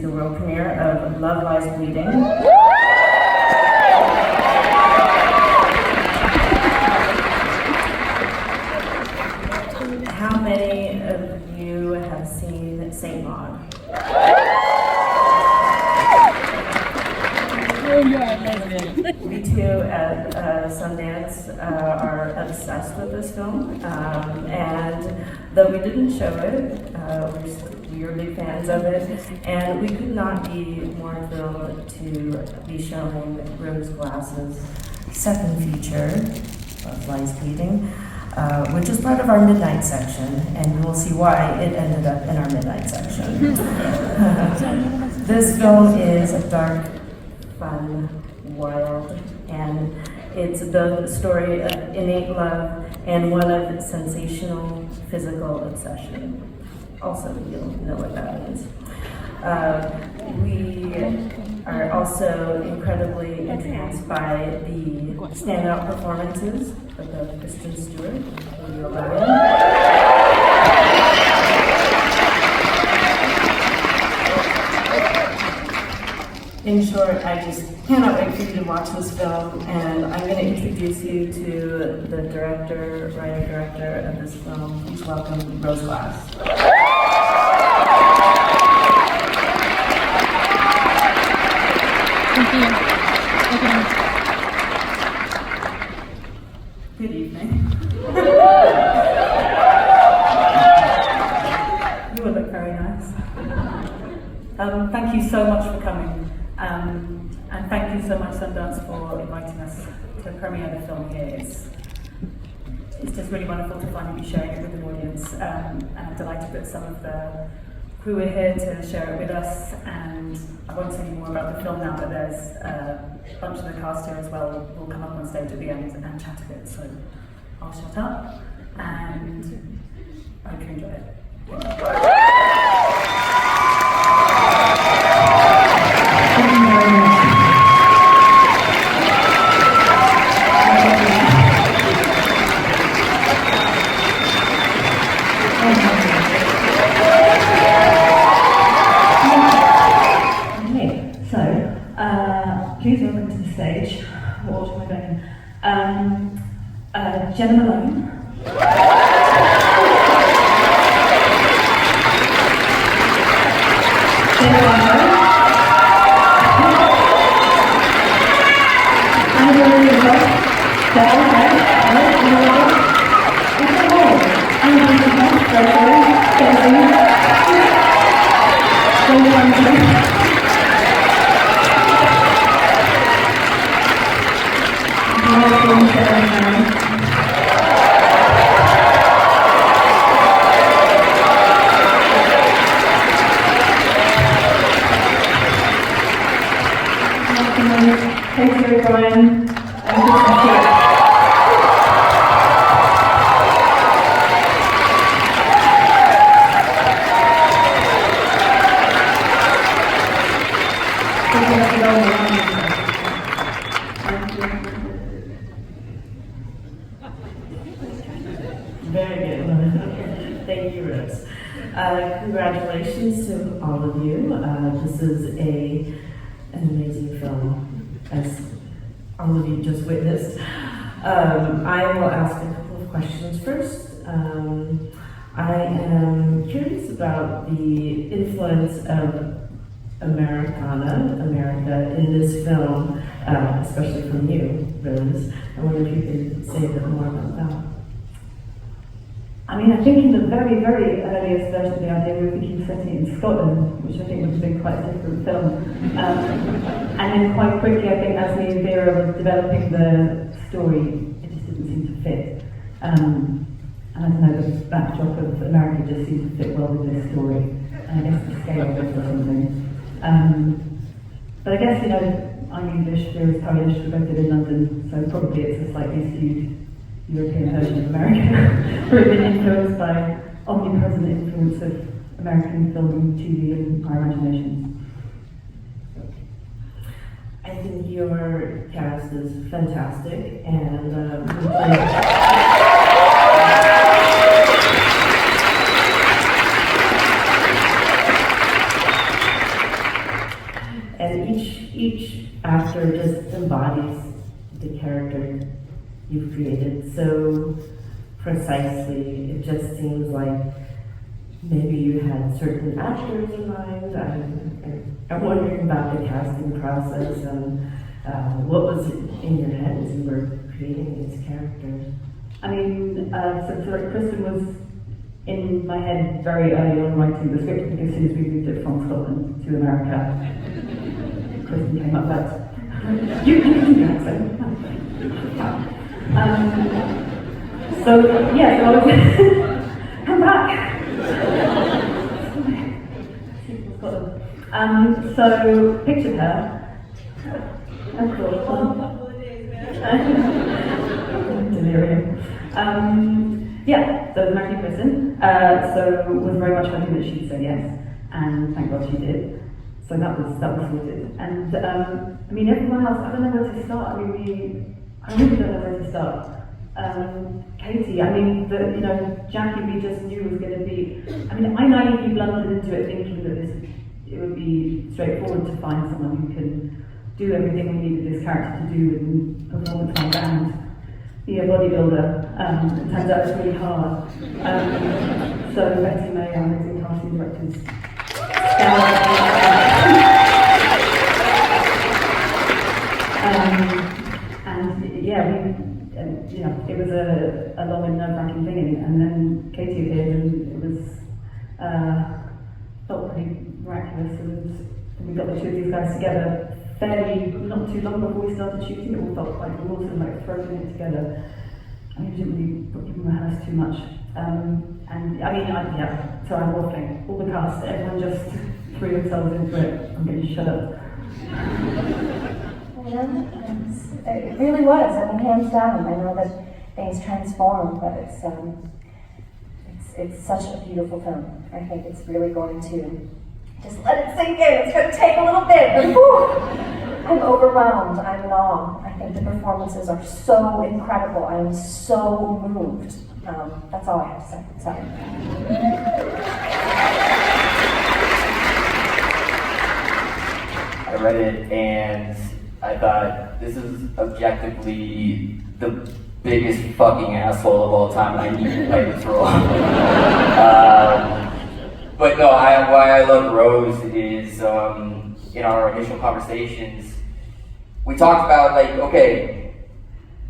see the world premiere of Love Lies Bleeding. How many of you have seen Saint Maud? We too at Sundance are obsessed with this film, and though we didn't show it, we are big fans of it, and we could not be more thrilled to be showing Rose Glass's second feature, Love Lies Bleeding, which is part of our midnight section, and you will see why it ended up in our midnight section. This film is a dark, fun, wild, and it's the story of innate love and one of sensational physical obsession. Also, you'll know what that means. We are also incredibly entranced by the standout performances of both Kristen Stewart and Julia Roberts. In short, I just cannot wait for you to watch this film, and I'm going to introduce you to the director, writer-director of this film. Please welcome Rose Glass. Thank you. Good evening. You all look very nice. Thank you so much for coming. And thank you so much, Sundance, for inviting us to premiere the film here. It's just really wonderful to finally be sharing it with an audience. And I'm delighted that some of the crew are here to share it with us. And I won't say any more about the film now, but there's a bunch of the cast here as well. We'll come up on stage at the end and chat a bit. So I'll shut up and I hope you enjoy it. Please welcome to the stage, what order am I going? Jenna Malone. Very good. Thank you, Rose. Congratulations to all of you. This is an amazing film, as all of you just witnessed. I will ask a couple of questions first. I am curious about the influence of America in this film, especially from you, Rose. I wonder if you could say a bit more about that. I mean, I think in the very, very earliest version of the idea, we were thinking of setting it in Scotland, which I think would have been quite a different film. And then quite quickly, I think as me and Vera was developing the story, it just didn't seem to fit. And I don't know, the backdrop of America just seemed to fit well with this story. And I guess the scale of it or something. But I guess, you know, I'm English, Vera's Polish, we both live in London, so probably it's a slightly skewed European version of America. We've been influenced by omnipresent influence of American film and TV and our imaginations. I think your cast is fantastic, and embodies the character you've created so precisely. It just seems like maybe you had certain actors in mind. I'm wondering about the casting process and what was in your head as you were creating these characters. I mean, so like Kristen was in my head very early on writing the script, because as soon as we moved it from Scotland to America, Kristen came up with, you can do the accent. So yeah, so I was, come back. So pictured her. Of course. Delirium. Yeah, so American Kristen. So was very much hoping that she'd say yes, and thank God she did. So that was sorted. And I mean, everyone else, I don't know where to start. I mean, I really don't know where to start. Katie, I mean, Jackie we just knew was going to be. I mean, I naively blundered into it thinking that it would be straightforward to find someone who can do everything we needed this character to do and perform with my band. Be a bodybuilder. It turns out it's really hard. So Betty May, our amazing casting directors, and yeah, it was a long and nerve-wracking thing, and then Katie appeared, and it was felt pretty miraculous, and we got the two of these guys together fairly not too long before we started shooting. It all felt quite awesome, like throwing it together. I mean, we didn't really rehearse too much. And I mean, so I'm waffling. All the cast, everyone just threw themselves into it. I'm going to shut up. It really was. I mean, hands down. I know that things transform, but it's such a beautiful film. I think it's really going to just let it sink in. It's going to take a little bit, but whew, I'm overwhelmed. I'm in awe. I think the performances are so incredible. I am so moved. That's all I have to say. Sorry. I read it and I thought, this is objectively the biggest fucking asshole of all time, and I need to play this role. But no, why I love Rose is, in our initial conversations, we talked about, like, okay,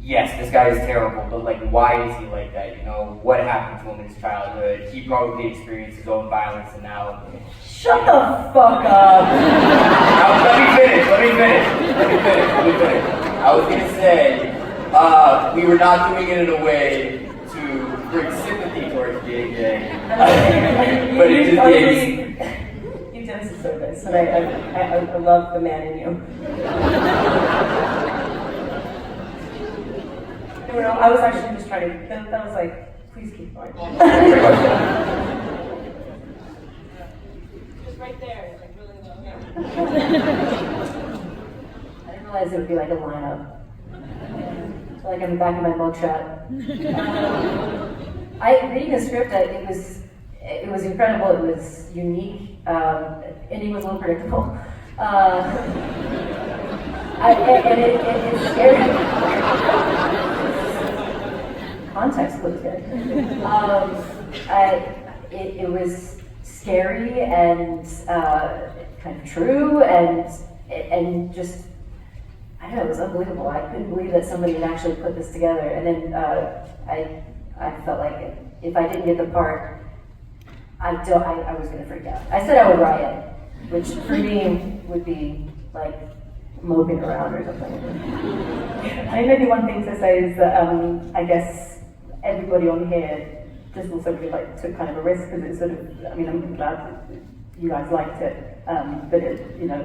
yes, this guy is terrible, but like, why is he like that? You know, what happened to him in his childhood? He probably experienced his own violence, and now... Shut the fuck up! Now, let me finish. I was gonna say, we were not doing it in a way to bring sympathy towards being gay. But it just gave... You've done some service, and I love the man in you. No, I was actually just trying to, that was like, please keep going. Just right there, like really low. I didn't realize it would be like a lineup. So like I'm in the back of my mugshot. Reading the script, it was incredible, it was unique, ending was a little predictable. And it's scary. Context was good. It was scary and kind of true and just, I don't know, it was unbelievable. I couldn't believe that somebody had actually put this together. And then I felt like if I didn't get the part, I was going to freak out. I said I would riot, which for me would be like moping around or something. I mean, maybe one thing to say is that I guess everybody on here just also really took kind of a risk, because it's sort of, I mean, I'm glad that you guys liked it, but it, you know,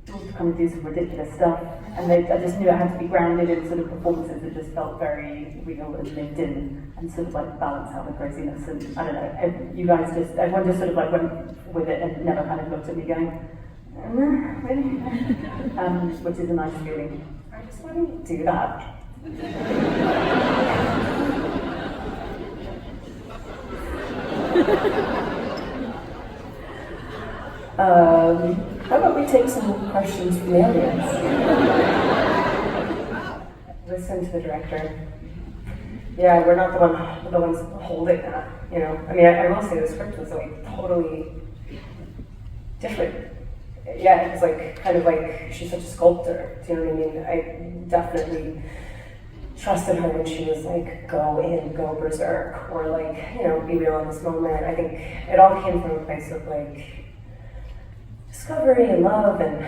to kind of do some ridiculous stuff, and I just knew it had to be grounded in sort of performances that just felt very real and lived in, and sort of like balance out the craziness, and I don't know, you guys just, everyone just sort of like went with it and never kind of looked at me going, really? Which is a nice feeling. I just want to do that. How about we take some questions from the audience? Listen to the director. Yeah, we're not the ones holding that, you know. I mean, I will say the script was like totally different. Yeah, it was like kind of like she's such a sculptor. Do you know what I mean? I definitely trusted her when she was like, go in, go berserk, or like, you know, be real in this moment. I think it all came from a place of like discovery and love, and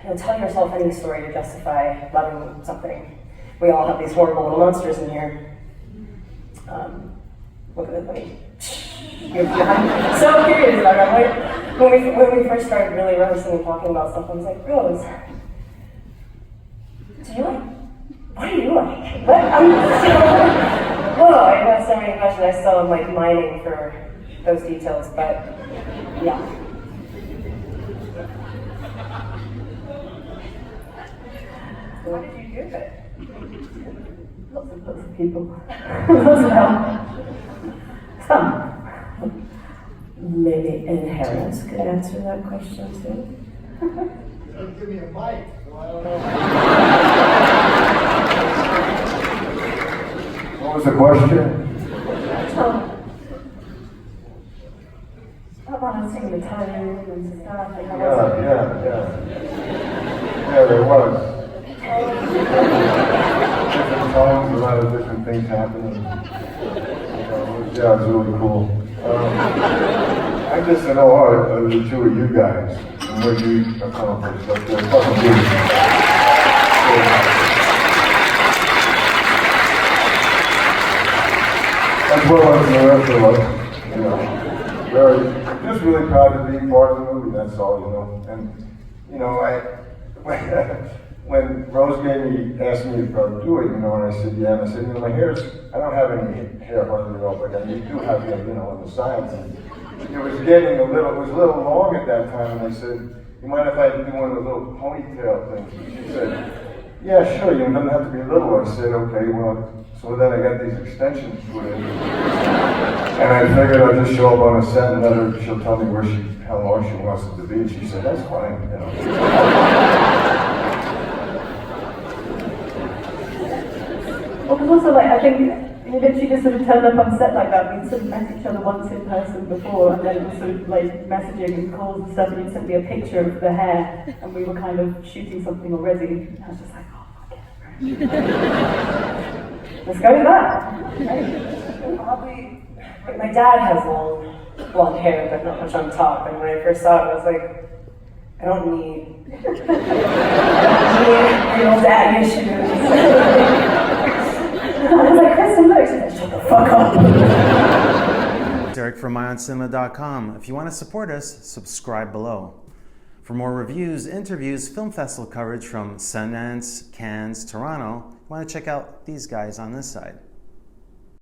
you know, tell yourself any story to justify loving something. We all have these horrible little monsters in here. Look at it, I'm so curious about it. Like, when we first started really rehearsing and talking about stuff, I was like, Rose, do you like, what do you like? What? Whoa, I got so many questions. I still am like mining for those details, but yeah. What did you do with it? Lots of people. Lots of help. Some. Maybe Inherent could answer that question too. Give me a mic, so I don't know. What was the question? About balancing the tone and stuff. And how Yeah, there was. Different tones, a lot of different things happening. It was really cool. I just in awe of the two of you guys and what you accomplished. Like, they're fucking beautiful. As well as the rest of us, you know, just really proud to be part of the movie. That's all, you know. And you know, when Rose asked me if I would do it, you know, and I said yeah, and I said, you know, my hair's, I don't have any hair hardly at all, but I do have it, you know, on the sides. And it was getting it was a little long at that time, and I said, you mind if I do one of those little ponytail things? She said, yeah, sure, you don't have to be little. I said, okay, well, so then I got these extensions put in. And I figured I'd just show up on a set and let her, she'll tell me how long she wants it to be. And she said, that's fine, you know. Well, because also, like, I think you literally just sort of turned up on set like that. We'd sort of met each other once in person before, and then it was sort of like messaging and calls and stuff, and you sent me a picture of the hair, and we were kind of shooting something already. And I was just like, oh, fuck it. Let's go with that. Probably, like, my dad has long blonde hair, but not much on top. And when I first saw it, I was like, I don't need real dad issues. I was like, Kristen, look, she said, shut the fuck up. Derek from IONCINEMA.com. If you want to support us, subscribe below. For more reviews, interviews, film festival coverage from Sundance, Cannes, Toronto, you want to check out these guys on this side.